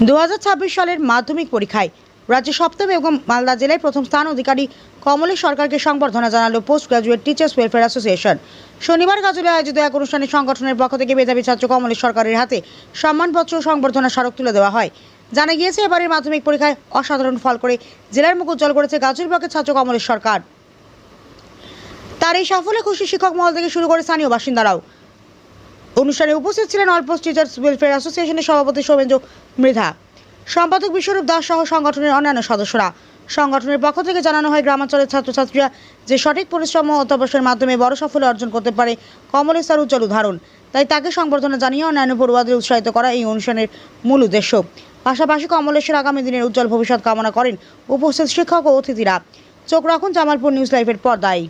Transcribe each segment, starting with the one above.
2026 সালের মাধ্যমিক পরীক্ষায় রাজ্যে সপ্তম এবং মালদা জেলায় প্রথম স্থান অধিকারী কমলেশ সরকারকে সংবর্ধনা জানালো post graduate teachers welfare association. শনিবার গাজলে আয়োজিত এক অনুষ্ঠানে সংগঠনের পক্ষ থেকে মেধাবী ছাত্র কমলেশ সরকারের হাতে সম্মানপত্র ও সংবর্ধনা স্মারক তুলে দেওয়া হয়। জানা গিয়েছে, এবারের মাধ্যমিক পরীক্ষায় অসাধারণ ফল করে জেলার মুখ উজ্জ্বল করেছে গাজল ব্লকের ছাত্র কমলেশ সরকার। তার এই সাফল্যে খুশি শিক্ষক মহল থেকে শুরু করে স্থানীয় বাসিন্দারাও। অনুষ্ঠানে উপস্থিত ছিলেন অল পোস্ট টিচার্স ওয়েলফেয়ার অ্যাসোসিয়েশনের সভাপতি সৌমেন্দ্র মৃধা, সম্পাদক বিশ্বরূপ দাস সহ সংগঠনের অন্যান্য সদস্যরা। সংগঠনের পক্ষ থেকে জানানো হয়, গ্রামাঞ্চলের ছাত্রছাত্রীরা যে সঠিক পরিশ্রম ও অধ্যবসায়ের মাধ্যমে বড় সাফল্য অর্জন করতে পারে, কমলেশ তার উজ্জ্বল উদাহরণ। তাই তাকে সংবর্ধনা জানিয়ে অন্যান্য পড়ুয়াদের উৎসাহিত করা এই অনুষ্ঠানের মূল উদ্দেশ্য। পাশাপাশি কমলেশের আগামী দিনের উজ্জ্বল ভবিষ্যৎ কামনা করেন উপস্থিত শিক্ষক ও অতিথিরা। চোখ রাখুন জামালপুর নিউজ লাইভের পর্দায়।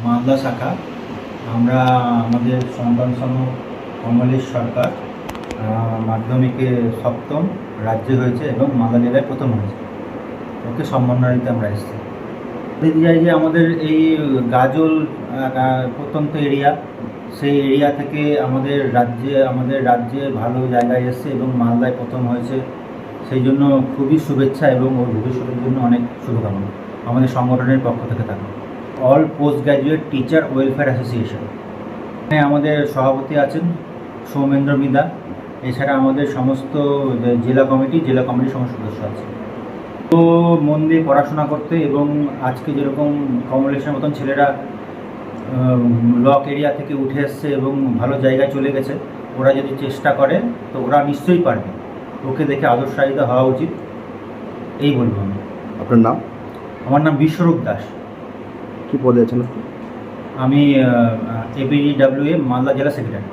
মালদা শাখা আমরা আমাদের সন্তান কমলেশ সরকার মাধ্যমিকে সপ্তম রাজ্যে হয়েছে এবং মালদা জেলায় প্রথম হয়েছে। ওকে সম্মাননা দিতে আমরা এসেছি। যাই যে আমাদের এই গাজল প্রত্যন্ত এরিয়া, সেই এরিয়া থেকে আমাদের রাজ্যে ভালো জায়গায় এসেছে এবং মালদায় প্রথম হয়েছে। সেই জন্য খুবই শুভেচ্ছা এবং ওর ভবিষ্যতের জন্য অনেক শুভকামনা আমাদের সংগঠনের পক্ষ থেকে থাকে। All post graduate teacher welfare association, আমাদের সভাপতি আছেন সৌমেন্দ্র মৃধা। এছাড়া আমাদের সমস্ত জেলা কমিটির সমস্ত সদস্য আছে। তো মন দিয়ে পড়াশোনা করতে এবং আজকে যেরকম কমলেশের মতন ছেলেরা ব্লক এরিয়া থেকে উঠে এসছে এবং ভালো জায়গায় চলে গেছে, ওরা যদি চেষ্টা করে তো ওরা নিশ্চয়ই পারবে। ওকে দেখে আদর্শায়িত হওয়া উচিত, এই বলবো আমি। আপনার নাম? আমার নাম বিশ্বরূপ দাস। কি পদে আছেন? আমি APDWA মালদা জেলা সেক্রেটারি।